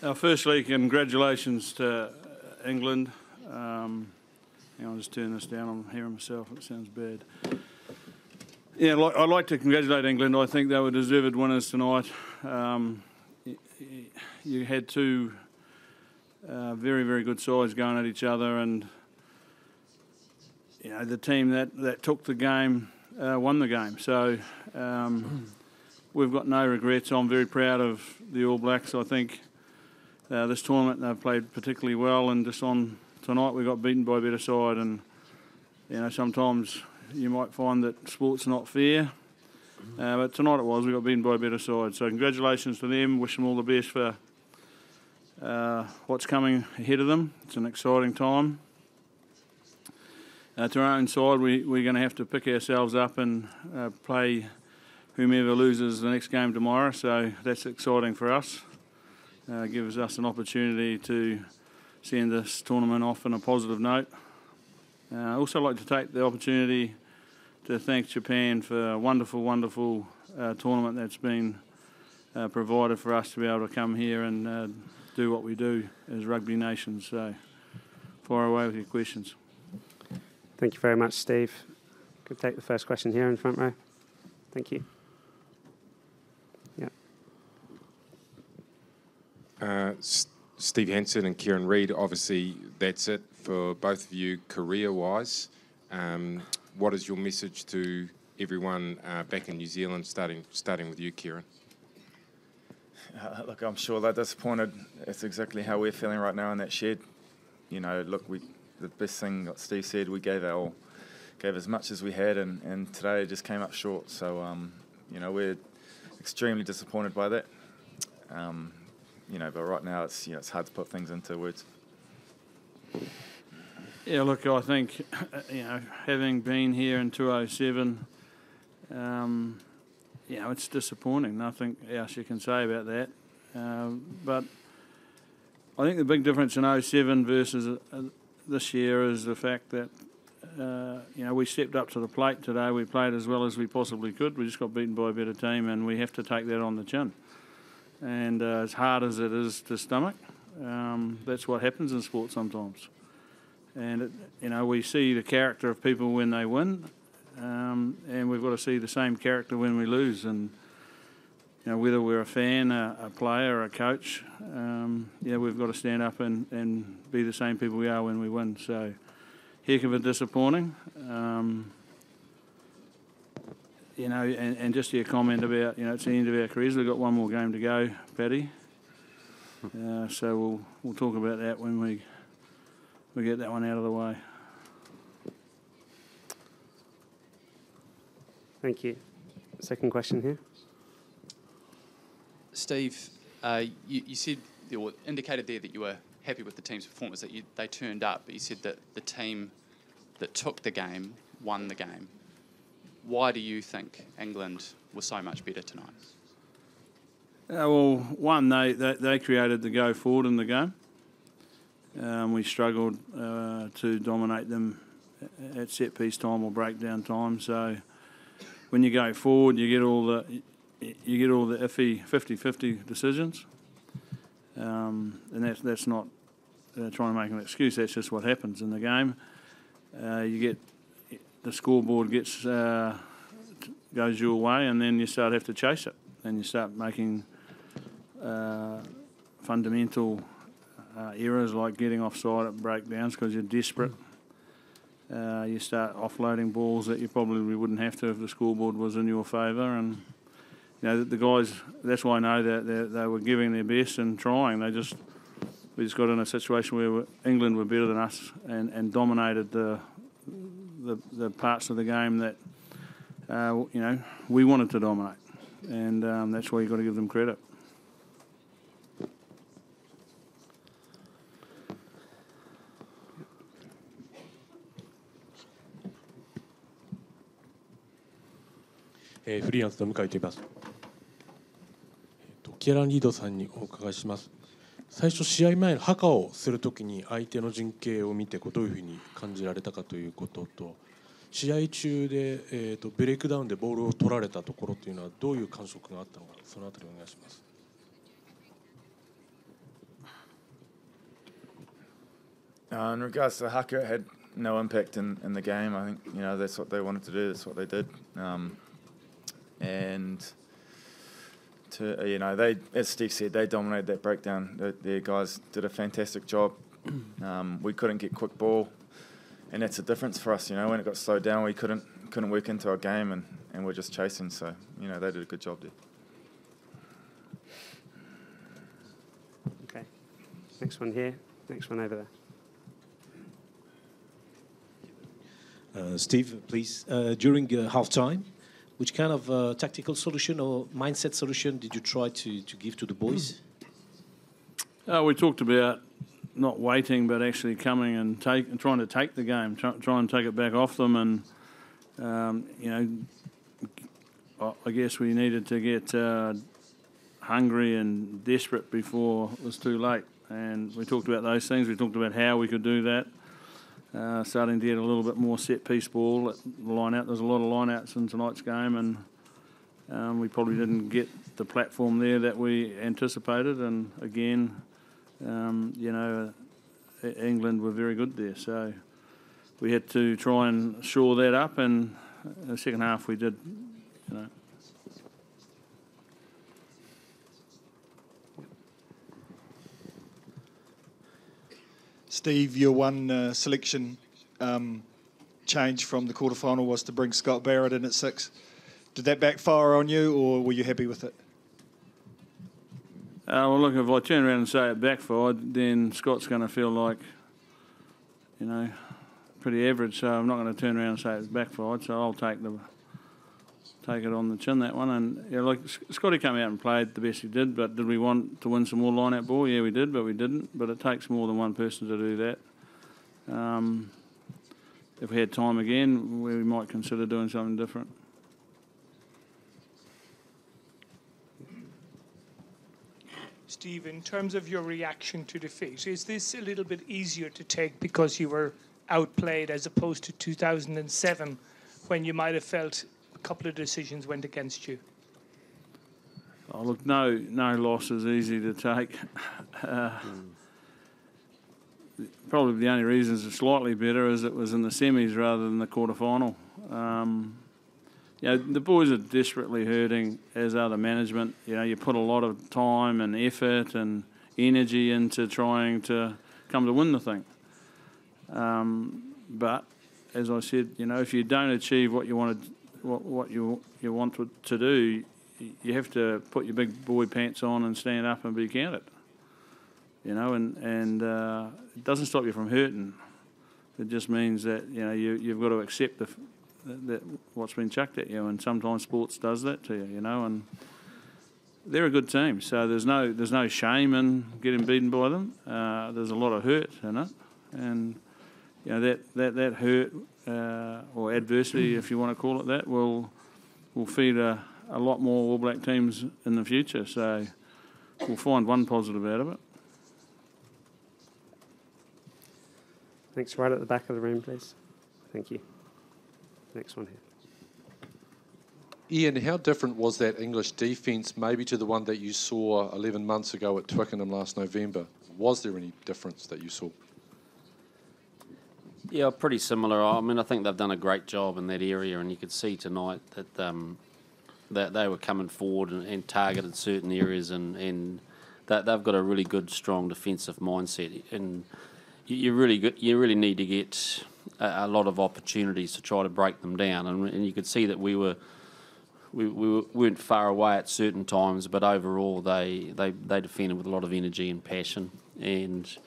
Firstly, congratulations to England. I'll just turn this down. I'm hearing myself. It sounds bad. Yeah, I'd like to congratulate England. I think they were deserved winners tonight. You had two very, very good sides going at each other, and the team that took the game won the game. So we've got no regrets. I'm very proud of the All Blacks. I think this tournament they've played particularly well, and just on tonight we got beaten by a better side. And sometimes you might find that sport's not fair, but tonight it was. We got beaten by a better side. So congratulations to them. Wish them all the best for what's coming ahead of them. It's an exciting time. To our own side, we're going to have to pick ourselves up and play whomever loses the next game tomorrow. So that's exciting for us. Gives us an opportunity to send this tournament off on a positive note. I'd also like to take the opportunity to thank Japan for a wonderful, wonderful tournament that's been provided for us to be able to come here and do what we do as rugby nations. So fire away with your questions. Thank you very much, Steve. Could take the first question here in front row. Thank you. Yeah. Steve Hansen and Kieran Read, obviously that's it for both of you career-wise. What is your message to everyone back in New Zealand, starting with you, Kieran? Look, I'm sure they're disappointed. It's exactly how we're feeling right now in that shed. Look, the best thing that Steve said, we gave our all, gave as much as we had, and today it just came up short. So, we're extremely disappointed by that. But right now it's hard to put things into words. Yeah, look, I think, having been here in 2007, it's disappointing. Nothing else you can say about that. But I think the big difference in 2007 versus this year is the fact that, we stepped up to the plate today. We played as well as we possibly could. We just got beaten by a better team, and we have to take that on the chin. And as hard as it is to stomach, that's what happens in sport sometimes. And, we see the character of people when they win, and we've got to see the same character when we lose. And, whether we're a fan, a player, or a coach, we've got to stand up and be the same people we are when we win. So, heck of a disappointing. And just your comment about, it's the end of our careers. We've got one more game to go, Paddy. So we'll talk about that when we get that one out of the way. Thank you. Second question here. Steve, you said, or indicated there that you were happy with the team's performance, that they turned up, but you said that the team that took the game won the game. Why do you think England was so much better tonight? One, they created the go forward in the game. We struggled to dominate them at set piece time or breakdown time. So when you go forward, you get all the iffy 50-50 decisions, and that's not trying to make an excuse. That's just what happens in the game. You get the scoreboard goes your way, and then you have to chase it, and you start making fundamental errors like getting offside at breakdowns because you're desperate. You start offloading balls that you probably wouldn't have to if the scoreboard was in your favour, and the guys. That's why I know that they were giving their best and trying. We just got in a situation where England were better than us and dominated the parts of the game that we wanted to dominate, and that's why you've got to give them credit.フリーランスの向井と言います。キアラン・リードさんにお伺いします。最初試合前のハカをするときに相手の陣形を見てどういうふうに感じられたかということと、試合中で、ブレイクダウンでボールを取られたところというのはどういう感触があったのか、そのあたりお願いします。In regards to haka, it had no impact in the game. I think, you know, that's what they wanted to do. That's what they did. And to, you know, they, as Steve said, they dominated that breakdown. Their guys did a fantastic job. We couldn't get quick ball, and that's a difference for us. You know, when it got slowed down, we couldn't work into our game, and we're just chasing. So, you know, they did a good job there. Okay. Next one here. Next one over there. Steve, please. During half-time, which kind of tactical solution or mindset solution did you try to give to the boys? We talked about not waiting, but actually coming and trying to take the game, try and take it back off them, and you know, I guess we needed to get hungry and desperate before it was too late. And we talked about those things. We talked about how we could do that. Starting to get a little bit more set-piece ball at the line-out. There's a lot of line-outs in tonight's game, and we probably didn't get the platform there that we anticipated. And again, you know, England were very good there. So we had to try and shore that up, and in the second half we did, you know. Steve, your one selection change from the quarterfinal was to bring Scott Barrett in at 6. Did that backfire on you, or were you happy with it? Well, look, if I turn around and say it backfired, then Scott's going to feel like, you know, pretty average. So I'm not going to turn around and say it's backfired. So I'll take it on the chin, that one. And yeah, like Scotty came out and played the best he did. But did we want to win some more line-out ball? Yeah, we did, but we didn't. But it takes more than one person to do that. If we had time again, we might consider doing something different. Steve, in terms of your reaction to defeat, is this a little bit easier to take because you were outplayed as opposed to 2007 when you might have felt a couple of decisions went against you? Oh, look, no loss is easy to take. Probably the only reason it's slightly better is it was in the semis rather than the quarterfinal. You know, the boys are desperately hurting, as are the management. You know, you put a lot of time and effort and energy into trying to come to win the thing. But as I said, you know, if you don't achieve what you want to do, you have to put your big boy pants on and stand up and be counted. You know, and it doesn't stop you from hurting. It just means that, you know, you've got to accept that what's been chucked at you, and sometimes sports does that to you, you know. And they're a good team, so there's no shame in getting beaten by them. There's a lot of hurt in it, and you know that hurt or adversity, if you want to call it that, will feed a lot more All Black teams in the future. So we'll find one positive out of it. Thanks. Right at the back of the room, please. Thank you. Next one here. Ian, how different was that English defence maybe to the one that you saw 11 months ago at Twickenham last November? Was there any difference that you saw? Yeah, pretty similar. I mean, I think they've done a great job in that area, and you could see tonight that that they were coming forward and targeted certain areas, and that they've got a really good, strong defensive mindset. And you really need to get a lot of opportunities to try to break them down, and you could see that we weren't far away at certain times, but overall they defended with a lot of energy and passion, and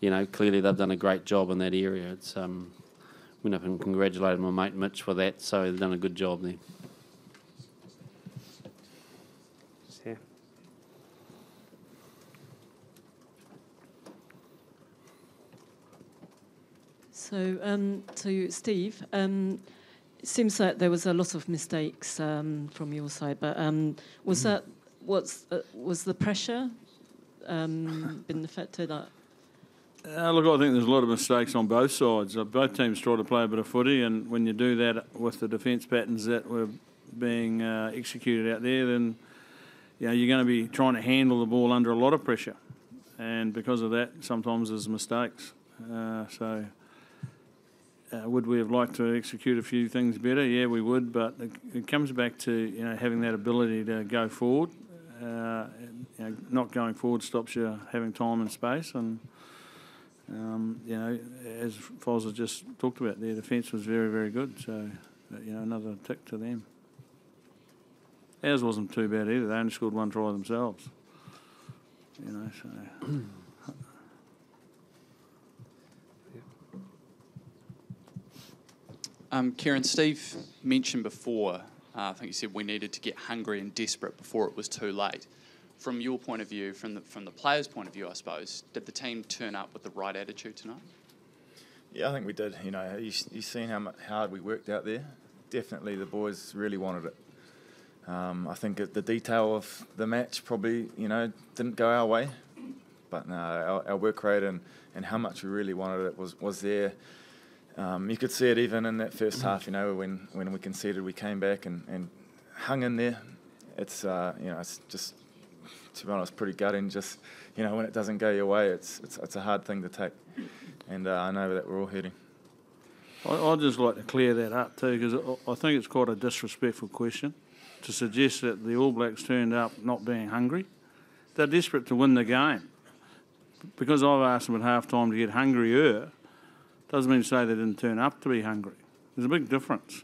you know, clearly they've done a great job in that area. It's went up and congratulated my mate Mitch for that, so they've done a good job there. Yeah. So Steve, it seems that there was a lot of mistakes from your side, but was the pressure been affected? Look, I think there's a lot of mistakes on both sides. Both teams try to play a bit of footy, and when you do that with the defence patterns that were being executed out there, then you know, you're going to be trying to handle the ball under a lot of pressure, and because of that, sometimes there's mistakes. Would we have liked to execute a few things better? Yeah, we would, but it comes back to having that ability to go forward. Not going forward stops you having time and space, and as Foz just talked about, their defence was very, very good. So another tick to them. Ours wasn't too bad either. They only scored one try themselves. Kieran, Steve mentioned before, I think you said we needed to get hungry and desperate before it was too late. From your point of view, from the players' point of view, I suppose, did the team turn up with the right attitude tonight? Yeah, I think we did. You've seen how hard we worked out there. Definitely the boys really wanted it. I think the detail of the match probably, didn't go our way. But no, our work rate and how much we really wanted it was there. You could see it even in that first half, when we conceded, we came back and hung in there. It's just, to be honest, pretty gutting. Just, when it doesn't go your way, it's a hard thing to take. And I know that we're all hurting. I'd just like to clear that up too, because I think it's quite a disrespectful question to suggest that the All Blacks turned up not being hungry. They're desperate to win the game. Because I've asked them at half-time to get hungrier, doesn't mean to say they didn't turn up to be hungry. There's a big difference.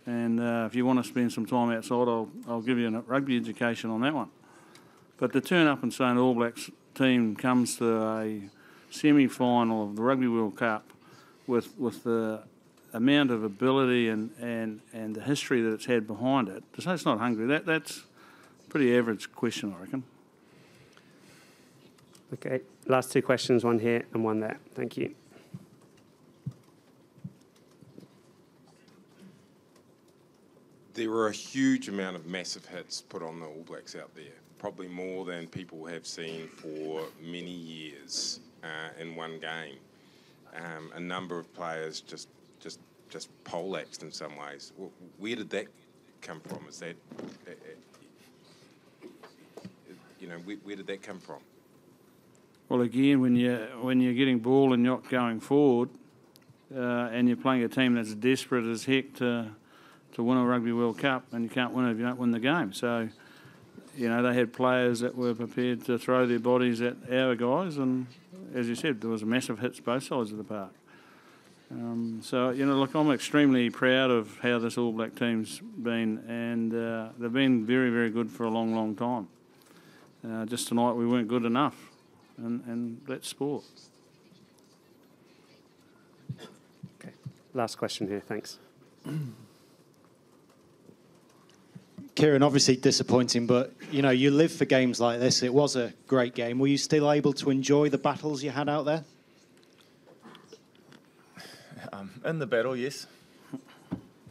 And if you want to spend some time outside, I'll give you a rugby education on that one. But to turn up and say an All Blacks team comes to a semi-final of the Rugby World Cup with the amount of ability and the history that it's had behind it, to say it's not hungry, that's a pretty average question, I reckon. Okay, last two questions, one here and one there. Thank you. There were a huge amount of massive hits put on the All Blacks out there, probably more than people have seen for many years in one game. A number of players just poleaxed in some ways. Where did that come from? Is that, where did that come from? Well, again, when you're getting ball and not going forward, and you're playing a team that's desperate as heck to win a Rugby World Cup, and you can't win it if you don't win the game. So, they had players that were prepared to throw their bodies at our guys, and as you said, there was massive hits both sides of the park. Look, I'm extremely proud of how this All Black team's been, and they've been very, very good for a long, long time. Just tonight we weren't good enough, and that's sport. Okay, last question here, thanks. Kieran, obviously disappointing, but you live for games like this. It was a great game. Were you still able to enjoy the battles you had out there? In the battle, yes.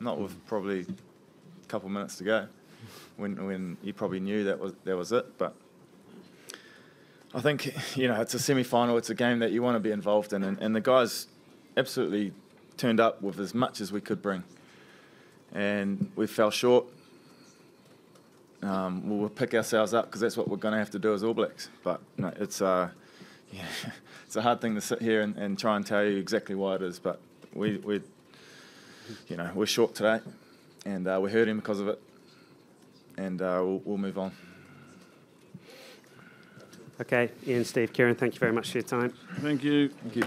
Not with probably a couple of minutes to go, when you probably knew that was it. But I think it's a semi-final. It's a game that you want to be involved in, and the guys absolutely turned up with as much as we could bring, and we fell short. We'll pick ourselves up because that's what we're going to have to do as All Blacks. But no, it's a hard thing to sit here and try and tell you exactly why it is. But we're short today, and we're hurting because of it, and we'll move on. Okay, Ian, Steve, Kieran, thank you very much for your time. Thank you. Thank you.